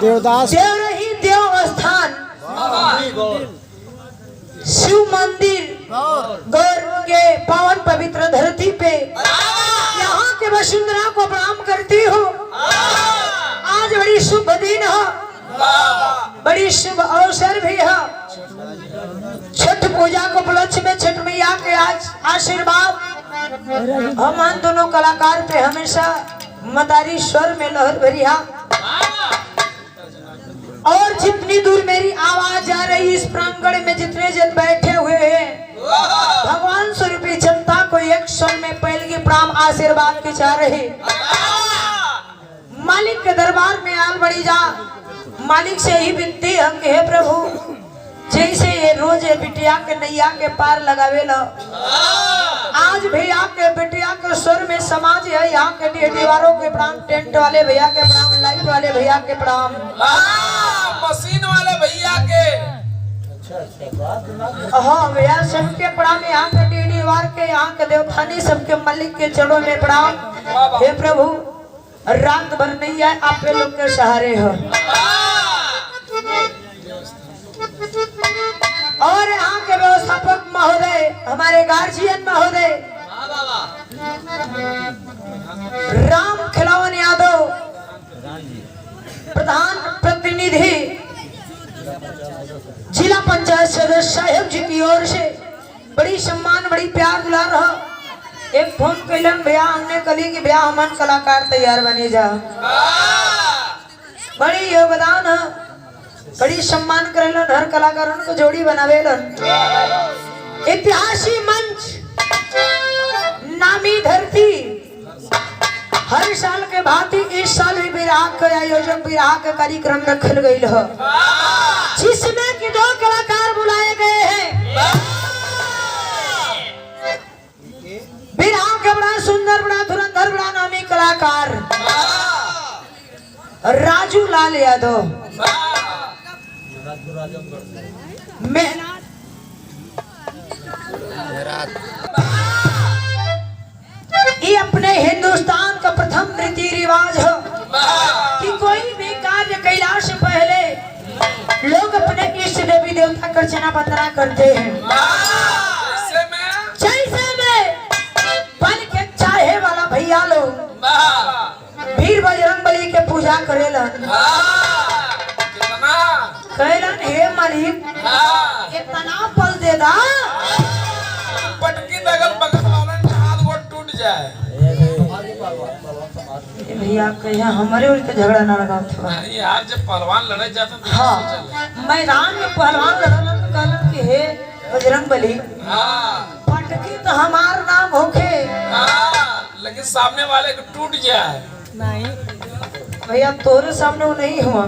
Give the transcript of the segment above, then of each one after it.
देवदास देवरही देवस्थान शिव मंदिर गौर के पावन पवित्र धरती पे यहाँ के वसुंधरा को प्रणाम करती हूँ। आज बड़ी शुभ दिन है, बड़ी शुभ अवसर भी है। छठ पूजा को उपलक्ष्य में छठ मैया के आज आशीर्वाद हम दोनों कलाकार पे हमेशा मदारी स्वर में लहर भरिया। और जितनी दूर मेरी आवाज आ रही इस प्रांगण में जितने जन बैठे हुए हैं, भगवान स्वरूपी जनता को एक स्वर में पहले की प्रणाम आशीर्वाद के चाह रहे। मालिक के दरबार में आल बड़ी जा, मालिक से ही विनती है कि हे प्रभु जैसे ये रोज बिटिया के नैया के पार लगावे लो, आज भैया के बिटिया के स्वर में समाज है। यहाँ के दीवारों के प्रणाम, टेंट वाले भैया के प्रणाम, लाइट वाले भैया के प्रणाम, मशीन वाले भैया के हाँ भैया सबके प्रणाम। यहाँ के दीवार के, यहाँ के देवथानी सबके मालिक के चरणों में प्रणाम। हे प्रभु रात भर नहीं आए, आप लोग के सहारे हो। और यहाँ के व्यवस्थापक महोदय, हमारे गार्जियन महोदय राम खिलावन यादव, प्रधान प्रतिनिधि जिला पंचायत सदस्य साहब जी की ओर से बड़ी सम्मान, बड़ी प्यार दुलार रहा। एक फोन कैलन भैया हमने कली की भैया हमन कलाकार तैयार बने जा, बड़ी योगदान है, बड़ी सम्मान करेलन, हर कलाकारों को जोड़ी बनावेलन। ऐतिहासिक मंच नामी धरती हर साल के भांति इस साल भी विराह के आयोजन, विराह का कार्यक्रम रखल गई है, जिसमें कि 2 कलाकार बुलाए गए हैं। विराह का बड़ा सुंदर, बड़ा धुरंधर, बड़ा नामी कलाकार राजू लाल यादव मेहनत ये अपने हिंदुस्तान का प्रथम रीति रिवाज है कि कोई भी कार्य कैला से पहले लोग अपने इष्ट देवी देवता का अर्चना वंदना करते हैं। जैसे में बन के चाहे वाला भैया लोग वीर बजरंगबली के पूजा करेलन, कहलन हे मालिक इतना पल दे दा पटकी दगल बगल वाला हाथ गोड़ टूट जाए। भैया कहे हमारे और झगड़ा ना लगा था। नहीं यार जब पहलवान लड़े जाते तो हाँ मैदान में पहलवान लड़न तो कहलन कि हे बजरंगबली पटकी तो हमार नाम होखे, लेकिन सामने वाले को टूट जाए। नहीं भैया तोरे सामने वो नहीं हुआ।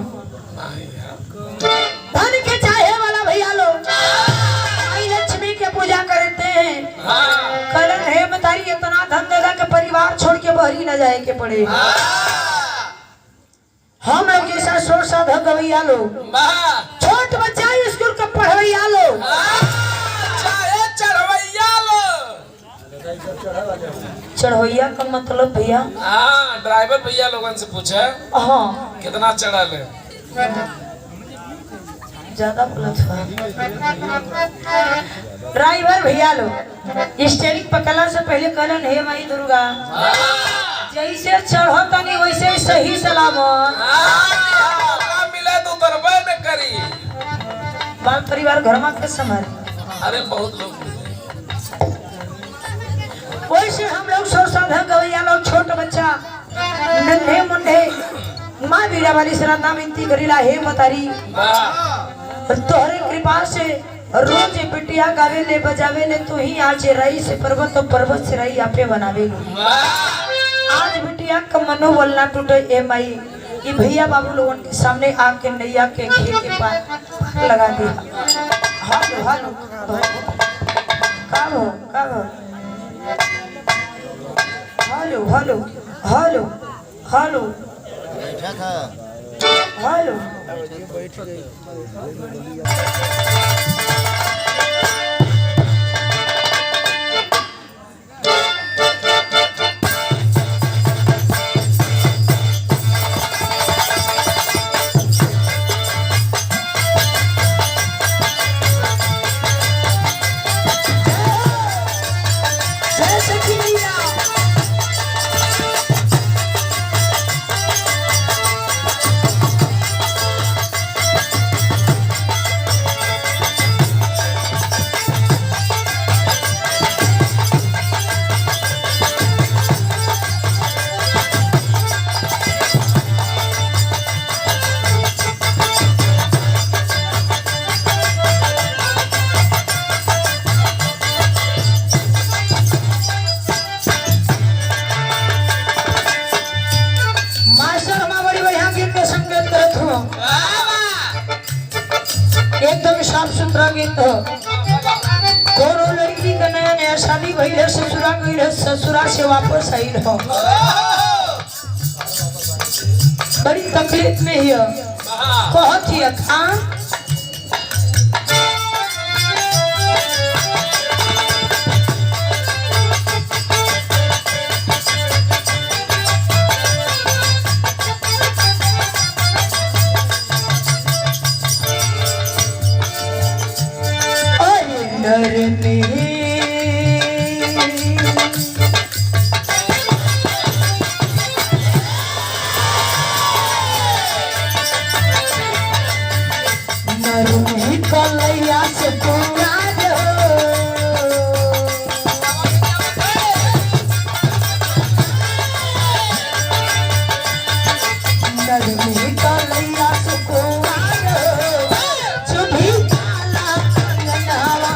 धन के चाहे वाला भैया लोग आई लक्ष्मी के पूजा करते हैं, कहलन हे बतारी इतना धन देगा कि परिवार छोड़ के बहरी न जाए के पड़े। हम लोग जैसा सोच साधक गवैया लोग, छोट बच्चा स्कूल का पढ़वैया लोग, चढ़वैया का मतलब भैया ड्राइवर भैया लोगों से पूछे हाँ कितना चढ़ल है, ज्यादा बोला था। ड्राइवर भैया लोग स्टेरिंग पकड़ला से पहले कहलन हे माई दुर्गा जैसे चढ़ो तनी वैसे ही सही सलामत मिले तो तरबे में करी। बाल परिवार घर में कैसे संभाले? अरे बहुत लोग वैसे हम लोग सो साधा गवैया लोग छोट बच्चा नन्हे मुन्ने माँ बीरा वाली श्रद्धा विनती करीला हे मतारी तोहरे कृपा से रोज बिटिया गावे ले बजावे ले तू ही आज रही से पर्वत तो पर्वत से रही आपे बनावे लो। आज बिटिया का मनोबल ना टूटे ए माई, ये भैया बाबू लोगों के सामने आके नैया के घेर के पार लगा दिया। हालो हालो काबो काबो हालो हालो हालो हालो बैठा था हालो बैठ गई। साफ सुथरा गीत हो। कोनो लड़की के नया नया शादी भइले ससुरा गइले ससुरा से वापस आई हो बड़ी तकलीफ में हियो कहत हिय खान कलैया से पूरा नरमी कलैया से पूरा चुभी काला कंगनवा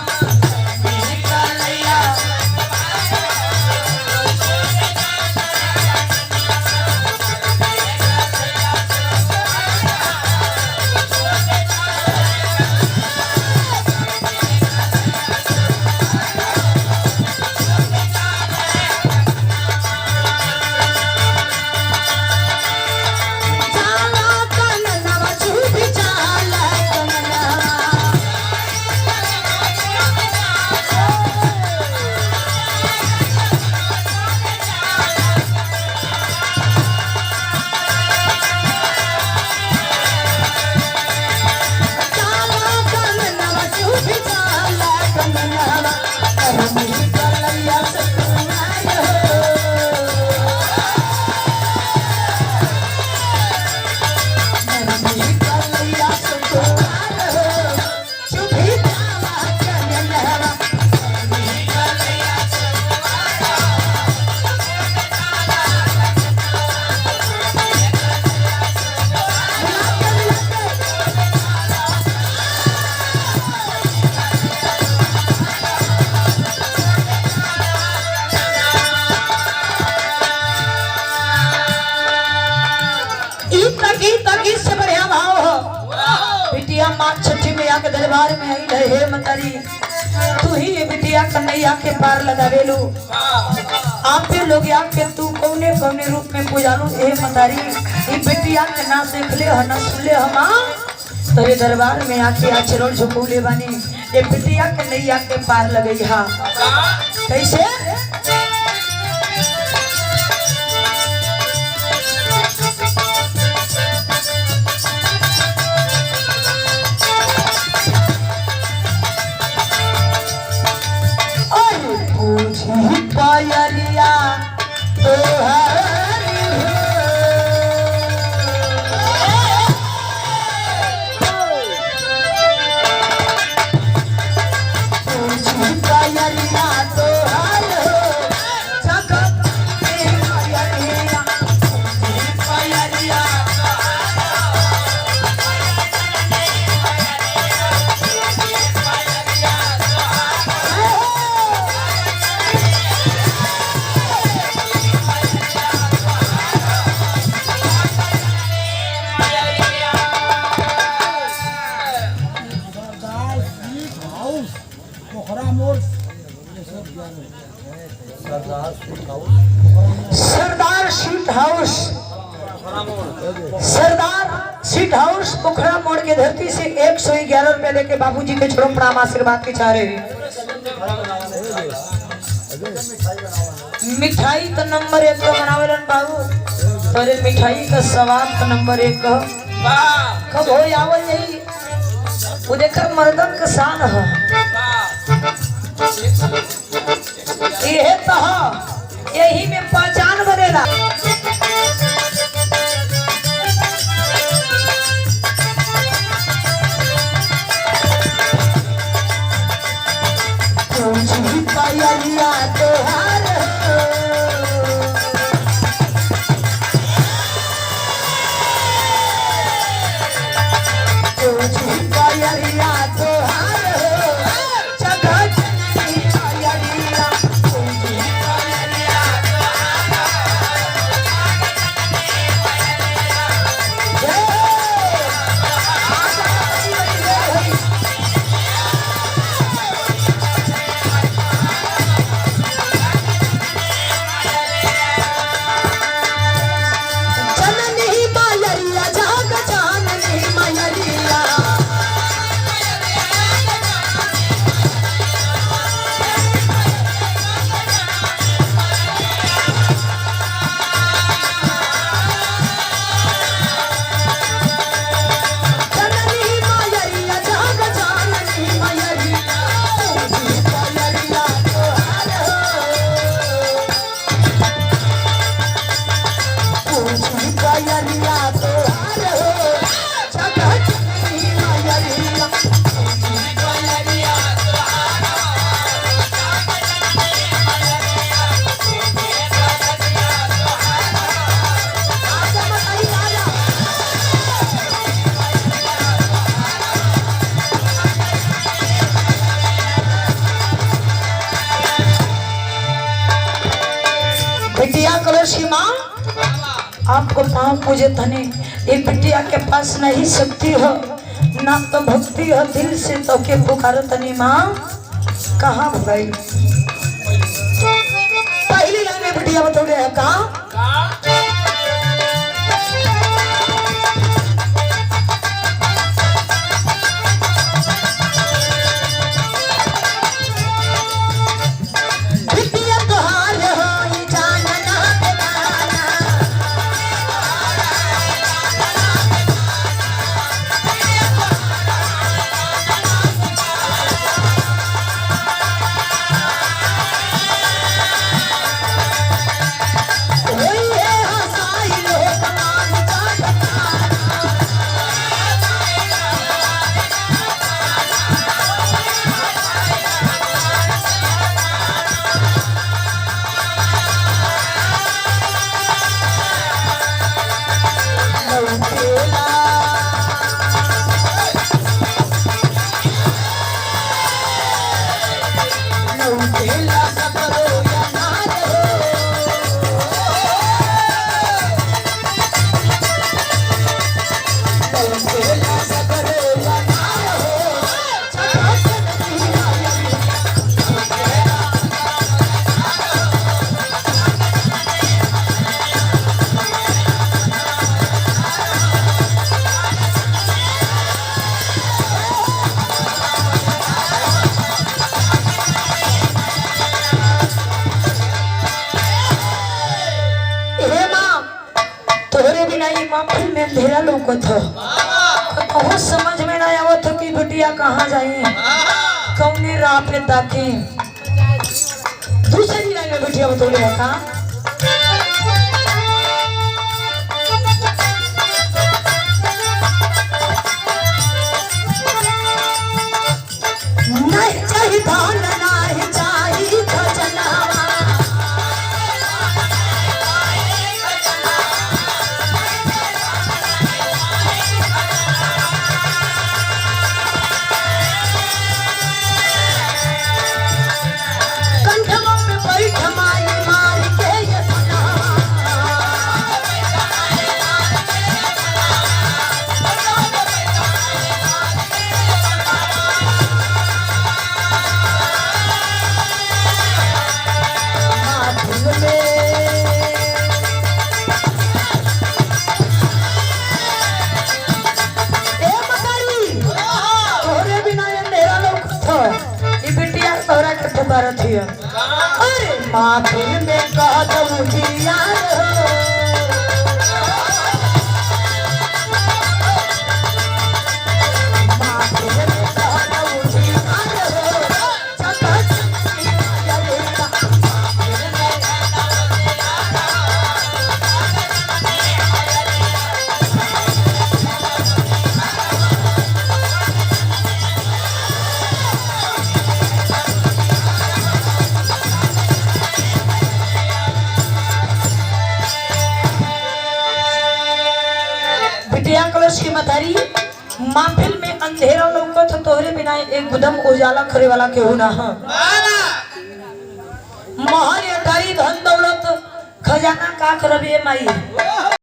कलैया से बढ़िया भाव हो बिटिया माँ छठी मैया के दरबार में आई रहे हे मतरी तू ही ये बिटिया कन्हैया के पार लगावेलू आप भी लोग के तू कौने कौने रूप में पूजालू हे मतारी ये बिटिया के ना देखले हो ना सुनले हम तेरे दरबार में आके आचरण झुकूले बानी ये बिटिया कन्हैया के पार लगई हा कैसे पायलिया सरदार सीट हाउस पोखरा मोड़ के धरती से 111 रुपए लेके बाबूजी के छोड़ो प्रणाम आशीर्वाद के चाह रहे मिठाई तो नंबर 1 का बनावेलन बाबू तोरे मिठाई का स्वाद तो नंबर 1 का कब हो आवल यही वो देखकर मर्दन का शान है ये तो यही में पहचान बनेला पायलिया तोहार पायलिया तोहार आपको पाँव पूजे धने ये बिटिया के पास नहीं शक्ति हो ना तो भक्ति हो दिल से तो के पुकारो तनी माँ कहाँ भगाई पहली लाइन में बिटिया बतौले है कहाँ अंधेरा लौकत हो बहुत समझ में ना आवत हो कि बिटिया कहाँ जाई कौने राह पे ताकी दूसरी लाइन में बिटिया बतौले है का नहीं चाहिए धान नहीं चाहिए खजनावा अरे माथे में कदम दिया कलश की मतारी महफिल में अंधेरा लौकत तोहरे बिना एक गुदम उजाला करे वाला केहू ना है महल अटारी धन दौलत खजाना का करबे माई